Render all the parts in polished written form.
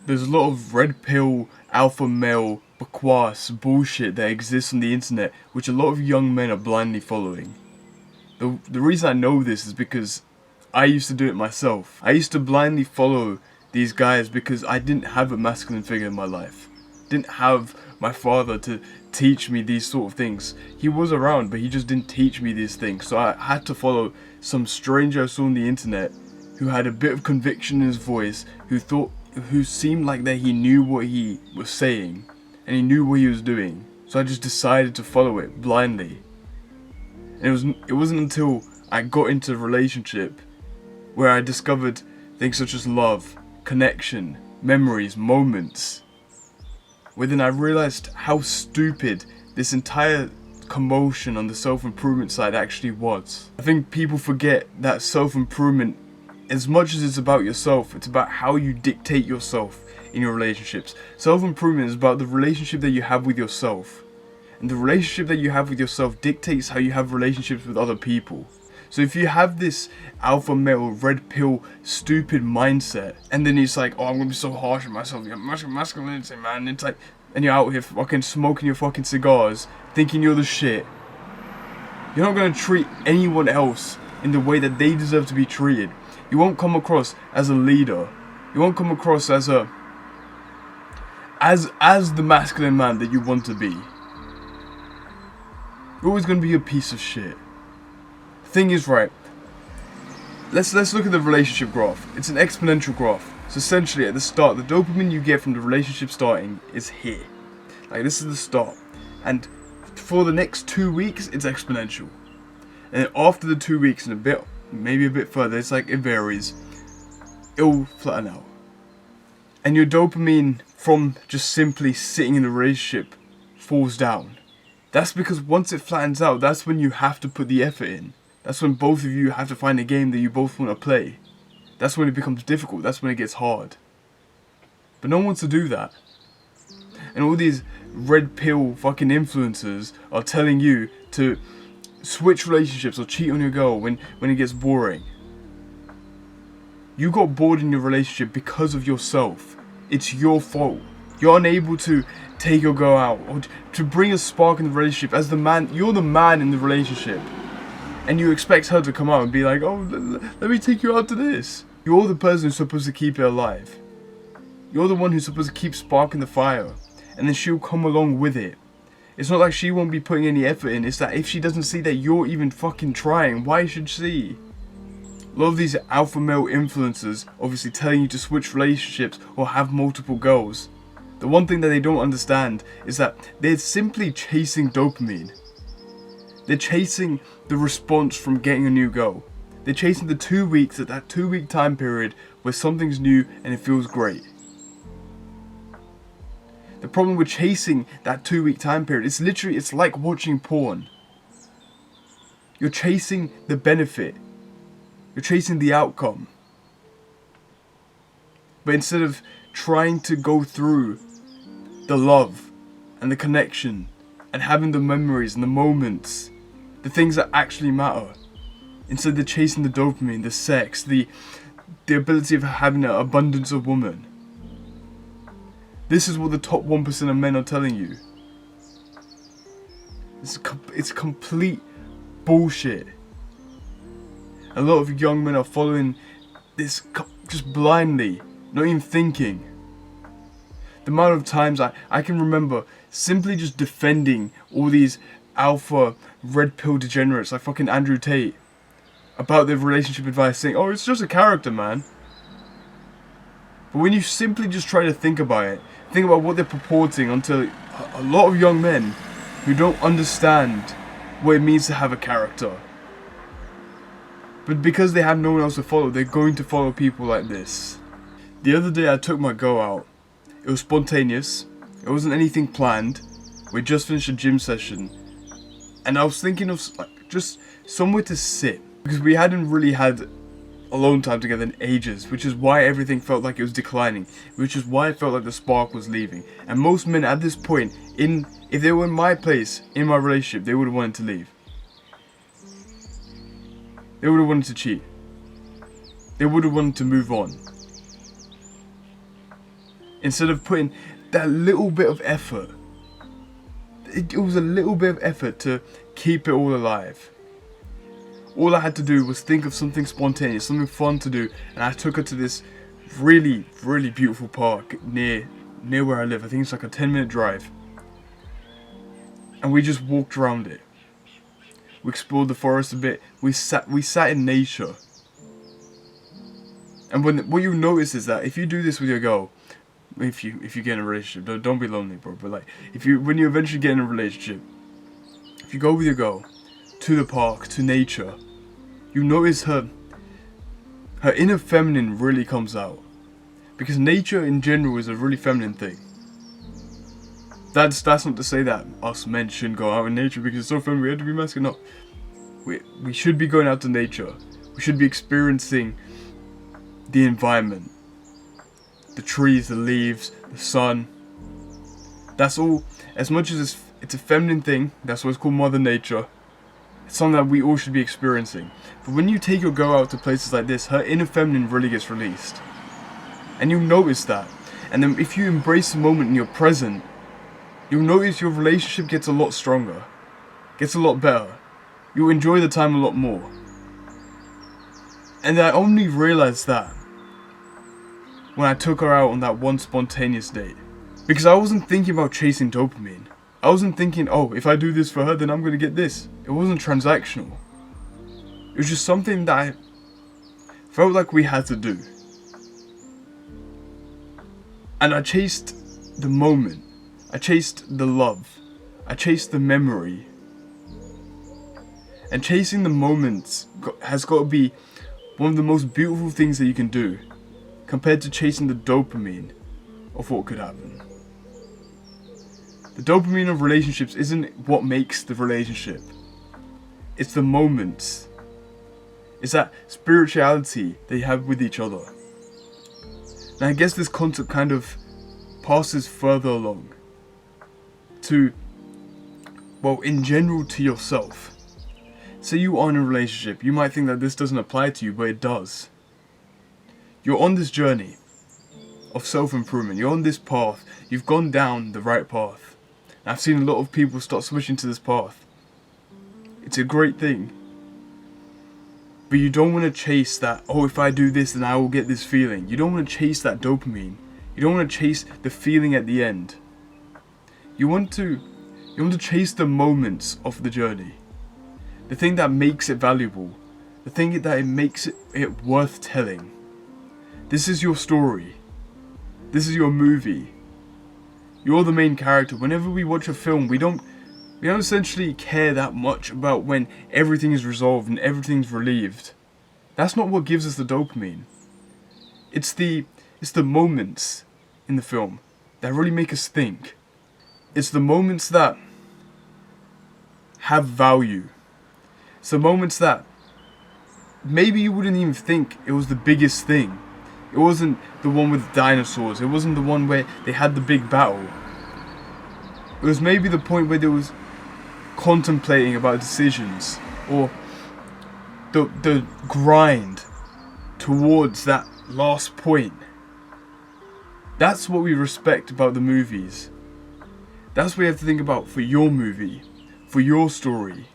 There's a lot of red pill, alpha male, bakwas bullshit that exists on the internet, which a lot of young men are blindly following. The reason I know this is because I used to do it myself. I used to blindly follow these guys because I didn't have a masculine figure in my life. Didn't have my father to teach me these sort of things. He was around, but he just didn't teach me these things. So I had to follow some stranger I saw on the internet who had a bit of conviction in his voice, who seemed like that he knew what he was saying and he knew what he was doing. So I just decided to follow it blindly. And it wasn't until I got into a relationship where I discovered things such as love, connection, memories, moments, where then I realized how stupid this entire commotion on the self-improvement side actually was. I think people forget that self-improvement, as much as it's about yourself, it's about how you dictate yourself in your relationships. Self-improvement is about the relationship that you have with yourself. And the relationship that you have with yourself dictates how you have relationships with other people. So if you have this alpha male, red pill, stupid mindset, and then it's like, oh, I'm gonna be so harsh on myself, you're masculinity, man. It's like, and you're out here fucking smoking your fucking cigars, thinking you're the shit. You're not gonna treat anyone else in the way that they deserve to be treated. You won't come across as a leader. You won't come across as the masculine man that you want to be. You're always gonna be a piece of shit. Thing is, right, let's look at the relationship graph. It's an exponential graph. So essentially at the start, the dopamine you get from the relationship starting is here. Like, this is the start. And for the next 2 weeks, it's exponential. And then after the 2 weeks and a bit, maybe a bit further, it's like, it varies. It'll flatten out. And your dopamine from just simply sitting in a relationship falls down. That's because once it flattens out, that's when you have to put the effort in. That's when both of you have to find a game that you both want to play. That's when it becomes difficult. That's when it gets hard. But no one wants to do that. And all these red pill fucking influencers are telling you to switch relationships or cheat on your girl when it gets boring. You got bored in your relationship because of yourself. It's your fault. You're unable to take your girl out or to bring a spark in the relationship. As the man, you're the man in the relationship. And you expect her to come out and be like, oh, let me take you out to this. You're the person who's supposed to keep it alive. You're the one who's supposed to keep sparking the fire. And then she'll come along with it. It's not like she won't be putting any effort in. It's that if she doesn't see that you're even fucking trying, why should she? A lot of these alpha male influencers obviously telling you to switch relationships or have multiple girls. The one thing that they don't understand is that they're simply chasing dopamine. They're chasing the response from getting a new girl. They're chasing the 2 weeks at that 2 week time period where something's new and it feels great. The problem with chasing that 2 week time period, it's like watching porn. You're chasing the benefit. You're chasing the outcome. But instead of trying to go through the love and the connection and having the memories and the moments, the things that actually matter, instead they're chasing the dopamine, the sex, the ability of having an abundance of women. This is what the top 1% of men are telling you. It's complete bullshit. A lot of young men are following this just blindly, not even thinking. The amount of times I can remember simply just defending all these alpha red pill degenerates like fucking Andrew Tate about their relationship advice, saying, oh, it's just a character, man. But when you simply just try to think about what they're purporting, onto a lot of young men who don't understand what it means to have a character. But because they have no one else to follow, they're going to follow people like this. The other day I took my girl out. It was spontaneous. It wasn't anything planned. We just finished a gym session. And I was thinking of just somewhere to sit. Because we hadn't really had alone time together in ages. Which is why everything felt like it was declining. Which is why it felt like the spark was leaving. And most men at this point, if they were in my place, in my relationship, they would have wanted to leave. They would have wanted to cheat. They would have wanted to move on. Instead of putting that little bit of effort, it was a little bit of effort to keep it all alive. All I had to do was think of something spontaneous, something fun to do, and I took her to this really, really beautiful park near where I live. I think it's like a 10-minute drive. And we just walked around it. We explored the forest a bit. We sat in nature. And what you notice is that if you do this with your girl, if you get in a relationship, don't be lonely, bro. But like, when you eventually get in a relationship, if you go with your girl to the park, to nature, you notice her inner feminine really comes out. Because nature in general is a really feminine thing. That's not to say that us men shouldn't go out in nature because it's so feminine, we have to be masculine. No. We should be going out to nature. We should be experiencing the environment. The trees, the leaves, the sun. That's all. As much as it's a feminine thing, that's why it's called Mother Nature. It's something that we all should be experiencing. But when you take your girl out to places like this, her inner feminine really gets released. And you'll notice that. And then if you embrace the moment and you're present, you'll notice your relationship gets a lot stronger. Gets a lot better. You'll enjoy the time a lot more. And I only realized that when I took her out on that one spontaneous date. Because I wasn't thinking about chasing dopamine. I wasn't thinking, oh, if I do this for her, then I'm going to get this. It wasn't transactional. It was just something that I felt like we had to do. And I chased the moment. I chased the love. I chased the memory. And chasing the moments has got to be one of the most beautiful things that you can do, compared to chasing the dopamine of what could happen. The dopamine of relationships isn't what makes the relationship. It's the moments. It's that spirituality they have with each other. And I guess this concept kind of passes further along to, well, in general, to yourself. Say you are in a relationship, you might think that this doesn't apply to you, but it does. You're on this journey of self-improvement. You're on this path. You've gone down the right path. And I've seen a lot of people start switching to this path. It's a great thing. But you don't want to chase that, oh, if I do this, then I will get this feeling. You don't want to chase that dopamine. You don't want to chase the feeling at the end. You want to chase the moments of the journey. The thing that makes it valuable. The thing that it makes it worth telling. This is your story. This is your movie. You're the main character. Whenever we watch a film, we don't essentially care that much about when everything is resolved and everything's relieved. That's not what gives us the dopamine. It's the moments in the film that really make us think. It's the moments that have value. It's the moments that maybe you wouldn't even think it was the biggest thing. It wasn't the one with dinosaurs. It wasn't the one where they had the big battle. It was maybe the point where there was contemplating about decisions, or the grind towards that last point. That's what we respect about the movies. That's what you have to think about for your movie, for your story.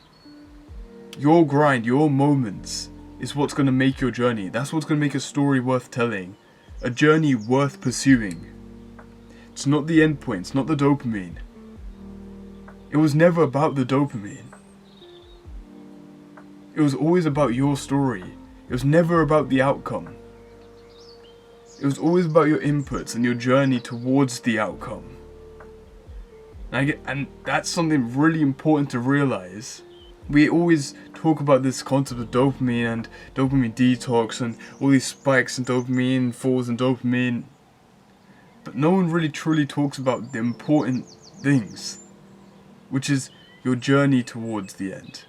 Your grind, your moments is what's going to make your journey. That's what's going to make a story worth telling, a journey worth pursuing. It's not the end point, it's not the dopamine. It was never about the dopamine. It was always about your story. It was never about the outcome. It was always about your inputs and your journey towards the outcome. And that's something really important to realize. We always talk about this concept of dopamine and dopamine detox and all these spikes in dopamine, falls in dopamine. But no one really truly talks about the important things, which is your journey towards the end.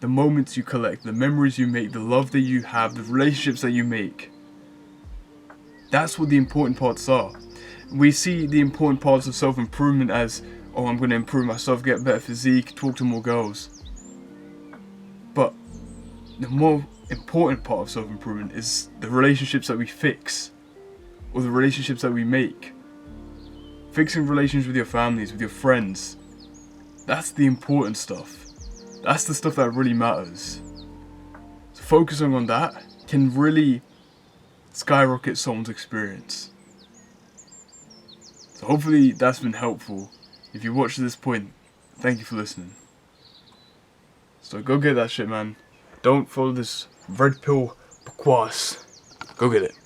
The moments you collect, the memories you make, the love that you have, the relationships that you make. That's what the important parts are. We see the important parts of self-improvement as, oh, I'm going to improve myself, get a better physique, talk to more girls. But the more important part of self-improvement is the relationships that we fix, or the relationships that we make. fixing relations with your families, with your friends. That's the important stuff. That's the stuff that really matters. So focusing on that can really skyrocket someone's experience. So hopefully that's been helpful. If you watched to this point, thank you for listening. So go get that shit, man. Don't follow this red pill bakwas. Go get it.